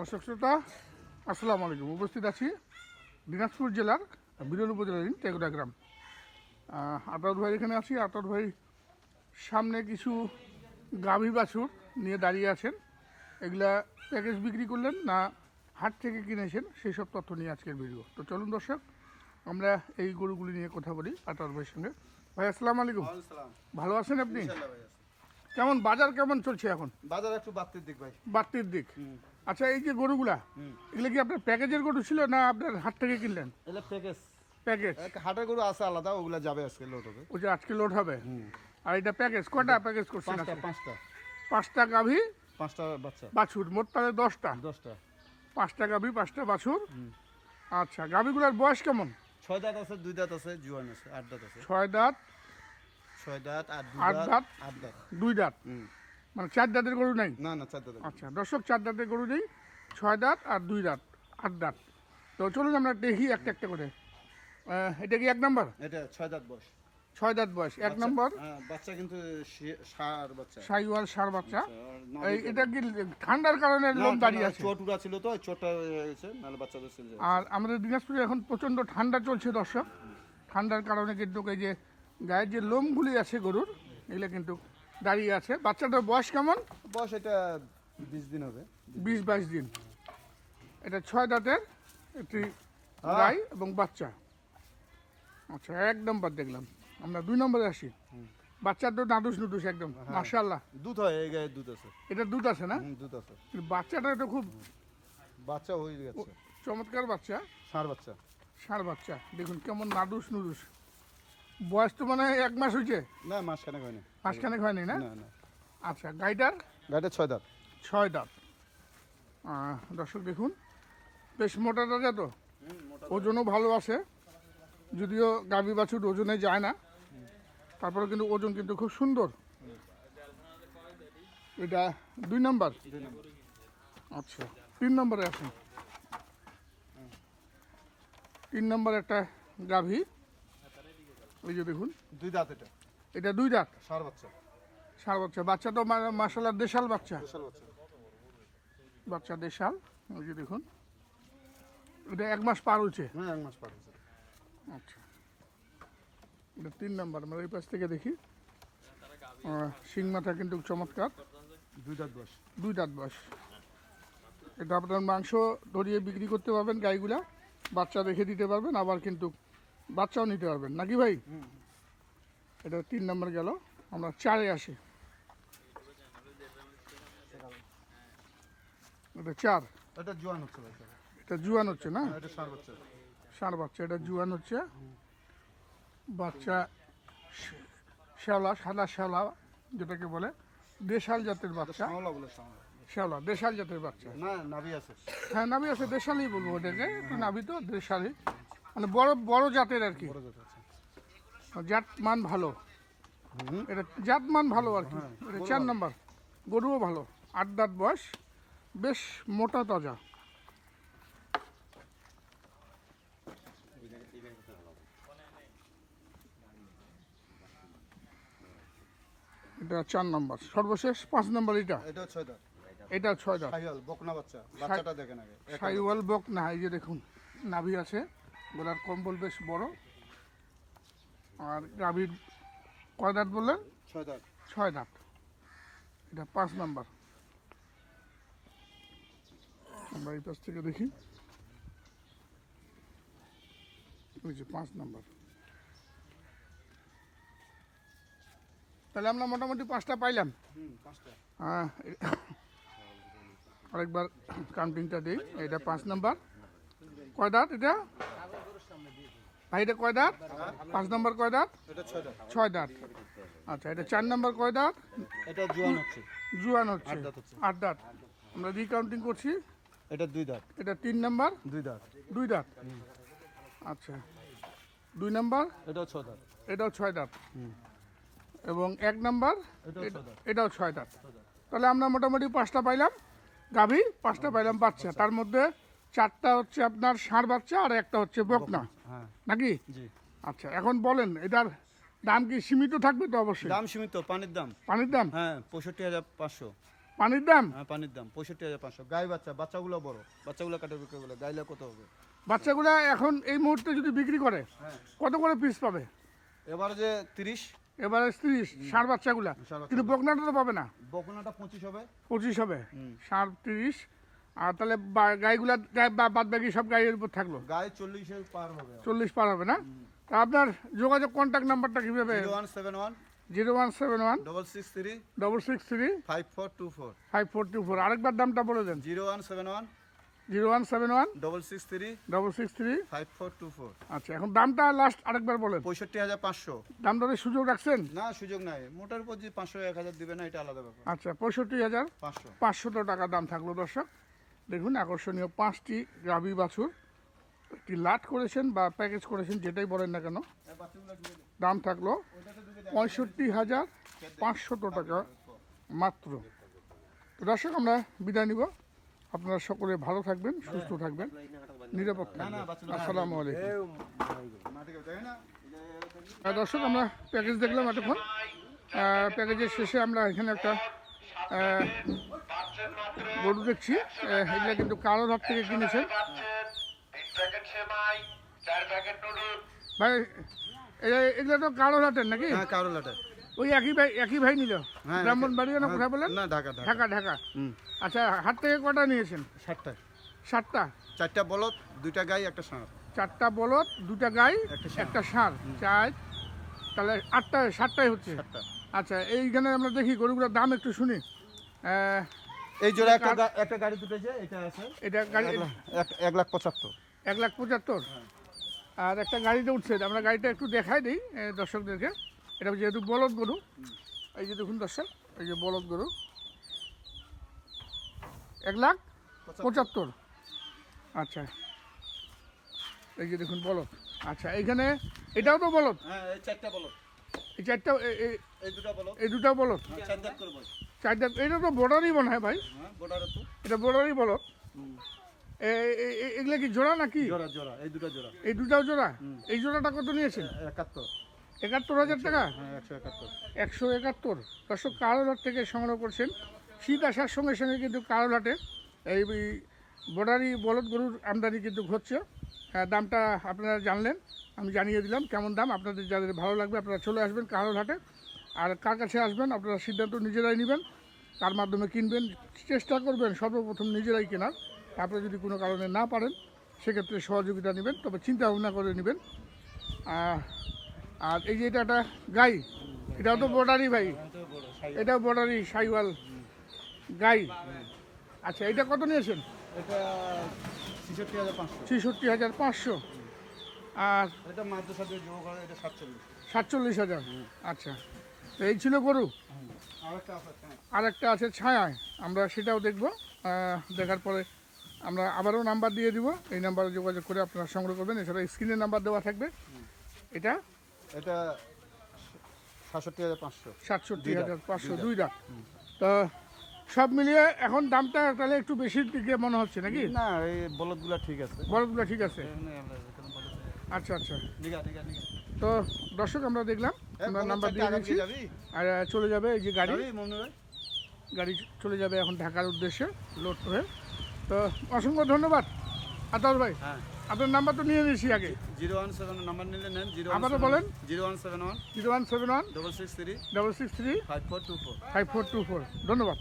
দর্শক শ্রোতা আসসালামু আলাইকুম। উপস্থিত আছি দিনাজপুর জেলার বিরল উপজেলাধীন টেগুড়া গ্রাম। আতাউর ভাই এখানে আছি। আতাউর ভাই সামনে কিছু গাভী বাছুর নিয়ে দাঁড়িয়ে আছেন। এগুলা প্যাকেজ বিক্রি করলেন না হাট থেকে কিনেছেন, সেই সব তথ্য নিয়ে আজকের ভিডিও। তো চলুন দর্শক, আমরা এই গরুগুলি নিয়ে কথা বলি আতাউর ভাইয়ের সঙ্গে। ভাই আসসালামু আলাইকুম। ভালো আছেন আপনি? কেমন বাজার কেমন চলছে এখন? বাজার একটু বাড়তির দিক ভাই। বাড়তির দিক। আচ্ছা, এই যে গরুগুলা এগুলো কি আপনার প্যাকেজের গরু ছিল না আপনার হাট থেকে কিনলেন? এটা প্যাকেজ। প্যাকেজ হাটের গরু আছে আলাদা, ওগুলা যাবে আজকে লোড হবে। ওই যে আজকে লোড হবে। আর এটা প্যাকেজ কয়টা প্যাকেজ করছেন? পাঁচটা পাঁচটা গাভী, পাঁচটা বাচ্চা, বাছুর, মোট তাহলে 10টা। পাঁচটা গাভী, পাঁচটা বাছুর। আচ্ছা, গাভীগুলোর বয়স কেমন? 6 দাঁত আছে, 2 দাঁত আছে, জুয়ান আছে, 8 দাঁত আছে। 6 দাঁত, 6 দাঁত আর 8 দাঁত, 8 দাঁত, 2 দাঁত, মানে 4 দাঁতের গরু নেই? না 4 দাঁত। আচ্ছা দর্শক, 4 দাঁতের গরু নেই, 6 দাঁত আর 2 দাঁত, 8 দাঁত। তো চলুন আমরা দেখি একটা একটা করে। এটা কি 1 নাম্বার? এটা 6 দাঁত বয়স। 6 দাঁত বয়স, 1 নাম্বার। বাচ্চা কিন্তু ষাঁড় বাচ্চা, সাইওয়াল ষাঁড় বাচ্চা। এটা কি ঠান্ডার কারণে লোম দাঁড়িয়ে আছে? চোটুরা ছিল তো, চোটটা হয়ে গেছে, নাহলে বাচ্চাদের ছিল। আর আমাদের দিনাজপুরে এখন প্রচণ্ড ঠান্ডা চলছে দর্শক। ঠান্ডার কারণে কিন্তু এই যে গায়ের যে লোমগুলি আছে গরুর, এগুলো কিন্তু দাঁড়িয়ে আছে। বাচ্চাটার বয়স কেমন? বয়স এটা 20 দিন হবে, 20-22 দিন। এটা 6 দাঁতের একটি গাই এবং বাচ্চা। আচ্ছা, 1 নম্বর দেখলাম। আমরা 2 নম্বরে আসি। বাচ্চার তো নাদুস নুদুস একদম, মাশাআল্লাহ। দুধ হয়, এই গায়ে দুধ আছে। এটা দুধ আছে না? দুধ আছে। কিন্তু বাচ্চাটা তো খুব বাচ্চা হয়ে গেছে, চমৎকার বাচ্চা, ষাঁড় বাচ্চা। ষাঁড় বাচ্চা। দেখুন কেমন নাদুস নুদুস। বয়স তো মানে 1 মাস হয়েছে? না, মাসখানেক হয়নি। মাসখানেক হয়নি না? না। আচ্ছা, গাইটার? গাড়িটা 6 দাঁত। 6 দাঁত। দর্শক দেখুন, বেশ মোটা তাজা তো, ওজনও ভালো আছে। যদিও গাভী বাছুর ওজনে যায় না, তারপরে কিন্তু ওজন কিন্তু খুব সুন্দর। এটা 2 নাম্বার। আচ্ছা, 3 নম্বরে আসুন। 3 নম্বর একটা গাভী, ওই যে দেখুন 2 দাঁত। এটা 2 দাঁত, ষাঁড় বাচ্চা। ষাঁড় বাচ্চা। বাচ্চা তো মাশাআল্লাহ দেশাল বাচ্চা। বিশাল বাচ্চা। বাচ্চা দেশাল, ওই যে দেখুন। এটা 1 মাস পার হয়েছে। হ্যাঁ, 1 মাস পার হয়েছে। আচ্ছা, এটা 3 নাম্বার। আমরা এই পাশ থেকে দেখি। শিং মাথা কিন্তু চমৎকার। 2 দাঁত বয়স। 2 দাঁত বয়স। এটা আপনার মাংস ধরিয়ে বিক্রি করতে পারবেন গাইগুলা, বাচ্চা রেখে দিতে পারবেন, আবার কিন্তু বাচ্চাও নিতে পারবেন নাকি ভাই? এটা 3 নাম্বার গেল। আমরা 4-এ আসি। এটা 4। এটা জোয়ান হচ্ছে ভাই। এটা জুয়ান হচ্ছে না? এটা ষাঁড় বাচ্চা। ষাঁড় বাচ্চা, এটা জুয়ান হচ্ছে। বাচ্চা শ্যাওলা, সাদা শ্যাওলা যেটাকে বলে, দেশাল জাতের বাচ্চা। শাওলা বলে, শাওলা। শ্যাওলা দেশাল জাতের বাচ্চা। না, নাভি আছে। হ্যাঁ, নাভি আছে, দেশালই বলবো ওটাকে। একটু নাভি তো দেশালি, মানে বড় বড় জাতের আর কি। বড় জাত আছে। জাত মান ভালো। এটা জাত মান ভালো আর কি। এটা 4 নাম্বার। গরুও ভালো, 8 দাঁত বয়স, বেশ মোটা তাজা। এটা 4 নাম্বার। সর্বশেষ 5 নাম্বার। এটা 6 দাঁত। এটা 6 দাঁত। শাহিওয়াল বকনা বাচ্চা। বাচ্চাটা দেখেন আগে। সাইওয়াল বক না, এই যে দেখুন নাভি আছে, গলার কম্বল বেশ বড়। আর গাভীর কয় দাঁত বললেন? 6 দাঁত। 6 দাঁত। এটা 5 নাম্বার। আমরা এই পাশ থেকে দেখি। ওই যে 5 নাম্বার। তাহলে আমরা মোটামুটি 5টা পাইলাম। 5টা। হ্যাঁ, আরেকবার কাউন্টিংটা দিই। এটা 5 নাম্বার। কয় দাঁত এটা ভাই? এটা কয় দাঁত? 5 নাম্বার কয় দাঁত? এটা 6 দাঁত। 6 দাঁত। আচ্ছা, এটা 4 নাম্বার কয় দাঁত? এটা জোয়ান হচ্ছে। জুয়ান হচ্ছে, 8 দাঁত হচ্ছে। 8 দাঁত। আমরা রিকাউন্টিং করছি। এটা 2 দাঁত। এটা 3 নাম্বার। 2 দাঁত। 2 দাঁত। আচ্ছা, 2 নাম্বার। এটাও 6 দাঁত। এটাও 6 দাঁত। এবং 1 নাম্বার, এটাও 6 দাঁত। এটাও 6 দাঁত। তাহলে আমরা মোটামুটি 5টা পাইলাম গাভী, 5টা পাইলাম বাচ্চা। তার মধ্যে 4টা হচ্ছে আপনার ষাঁড় বাচ্চা আর একটা হচ্ছে বকনা, হ্যাঁ নাকি? জি। আচ্ছা, এখন বলেন এটার দাম কি সীমিত থাকবে? তো অবশ্যই দাম সীমিত, পানির দাম। পানির দাম হ্যাঁ, 65,500। পানির দাম হ্যাঁ পানির দাম 65,500। গাই বাচ্চা, বাচ্চাগুলো বড়, বাচ্চাগুলো কাটে বিক্রি বলে, গাইলে কত হবে? বাচ্চাগুলা এখন এই মুহূর্তে যদি বিক্রি করে হ্যাঁ কত করে পিস পাবে? এবার যে 30, এবারে 30 ষাঁড় বাচ্চাগুলা, ষাঁড় বাচ্চা। কিন্তু বকনাটা তো পাবে না, বকনাটা 25 হবে। 25 হবে, হুম। ষাঁড় 30। আর তাহলে গাইগুলা বাদ বাকি সব গাইয়ের উপর থাকলো, গায়ে 40 পার হবে। 40 পার হবে না? তা আপনার যোগাযোগ কন্ট্যাক্ট নাম্বারটা কীভাবে? 0171 0171 663 663 5424। 5424। আরেকবার দামটা বলে দেন। 0171 0171 663 663 5424। আচ্ছা, এখন দামটা লাস্ট আরেকবার বলেন। 65,500। দাম দরের সুযোগ রাখছেন? না সুযোগ নাই, মোটার উপর যে 500 1000 দিবে না, এটা আলাদা ব্যাপার। আচ্ছা, 65,500 500 টাকা দাম থাকলো। দর্শক দেখুন, আকর্ষণীয় 5টি গাভী বাছুর, একটি লাট করেছেন বা প্যাকেজ করেছেন, যেটাই বলেন না কেন, দাম থাকলো 65,500 টাকা মাত্র। তো দর্শক, আমরা বিদায় নিব। আপনারা সকলে ভালো থাকবেন, সুস্থ থাকবেন, নিরাপদ থাকবেন। আসসালামু আলাইকুম। দর্শক, আমরা প্যাকেজ দেখলাম এতক্ষণ। প্যাকেজের শেষে আমরা এখানে একটা গরু দেখছি। এগুলা কিন্তু কালোরহাট থেকে কিনেছেন ভাই। এগুলো তো কালোরহাটের নাকি? হ্যাঁ কারোলাটা। ওই একই ভাই নিল? হ্যাঁ, ব্রাহ্মণবাড়িয়া না কোথায় বলেন? না ঢাকা ঢাকা। ঢাকা ঢাকা। হুম। আচ্ছা, হাট থেকে কটা নিয়েছেন? 60টা। 7টা? 4টা বলদ, 2টা গাই, একটা ষাঁড়। 4টা বলদ, 2টা গাই, একটা ষাঁড়। একটা ষাঁড়। 4, তাহলে 7টাই হচ্ছে। 7টা। আচ্ছা, এইখানে আমরা দেখি গরুগুলোর দাম একটু শুনি। এই জোড়া একটা গাড়ি দুটেছে, এটা আছে। এটা গাড়ি 1,75,000। 1,75,000। আর একটা গাড়িতে উঠছে, আমরা গাড়িটা একটু দেখাই দিই দর্শকদেরকে। এটা যেহেতু বলদ গরু, এই যে দেখুন দর্শক, এই যে বলদ গরু 1,75,000। আচ্ছা, এই যে দেখুন বলদ। আচ্ছা, এইখানে এটাও তো বলদ? হ্যাঁ এই 4টা বলদ। এই 4টা, এই 2টা বলদ। এই 2টা বলদ। 4 দাঁত করে বল। 4 দাঁত। এটা তো বর্ডারই মনে হয় ভাই। হ্যাঁ বর্ডার তো। এটা বর্ডারই বলদ। এগুলা কি জোড়া নাকি? জোড়া জোড়া, এই 2টা জোড়া। এই 2টাও জোড়া? এই জোড়াটা কত নিয়েছেন? 71। 71,000 টাকা? হ্যাঁ 171। 171। দর্শক, কালোরহাট থেকে সংগ্রহ করছেন। শীত আসার সঙ্গে সঙ্গে কিন্তু কালোরহাটে এই বর্ডারি বলদ গরুর আমদানি কিন্তু হচ্ছে। দামটা আপনারা জানলেন, আমি জানিয়ে দিলাম কেমন দাম। আপনাদের যাদের ভালো লাগবে আপনারা চলে আসবেন কালোরহাটে। আর কার কাছে আসবেন আপনারা সিদ্ধান্ত নিজেরাই নেবেন, কার মাধ্যমে কিনবেন। চেষ্টা করবেন সর্বপ্রথম নিজেরাই কেনার। তারপরে যদি কোনো কারণে না পারেন সেক্ষেত্রে সহযোগিতা নেবেন, তবে চিন্তা ভাবনা করে নেবেন। আর এই যে এটা একটা গাই, এটাও তো বর্ডারি ভাই, এটাও বর্ডারি সাইওয়াল গাই। আচ্ছা, এটা কত নিয়েছেন? এটা 66,500। 66,500। আর এটা মাদ্রাসা দিয়ে যোগ করে, এটা 47। 47,000। আচ্ছা, তো এই ছিল গরু। আরেকটা আছে। আর একটা আছে ছায়ায়, আমরা সেটাও দেখব। দেখার পরে আমরা আবারও নাম্বার দিয়ে দিব, এই নাম্বারে যোগাযোগ করে আপনারা সংগ্রহ করবেন। এছাড়া স্ক্রিনে নাম্বার দেওয়া থাকবে। এটা এটা 67,500। 67,500, 2 দাঁত। তো সব মিলিয়ে এখন দামটা তাহলে একটু বেশির দিকে মনে হচ্ছে নাকি? না এই বলদগুলো ঠিক আছে। বড়গুলো ঠিক আছে। আচ্ছা আচ্ছা। তো দর্শক, আমরা দেখলাম, আমরা নাম্বার দিয়ে দিচ্ছি। আর চলে যাবে এই যে গাড়ি চলে যাবে এখন ঢাকার উদ্দেশ্যে লোড হয়ে। তো অসংখ্য ধন্যবাদ আতাউর ভাই। হ্যাঁ আপনার নাম্বার তো নিয়ে নিয়েছি আগে। 017 নাম্বার নিলে নেন। আবারও বলেন। 0171 0171 663 663 5424। 5424। ধন্যবাদ।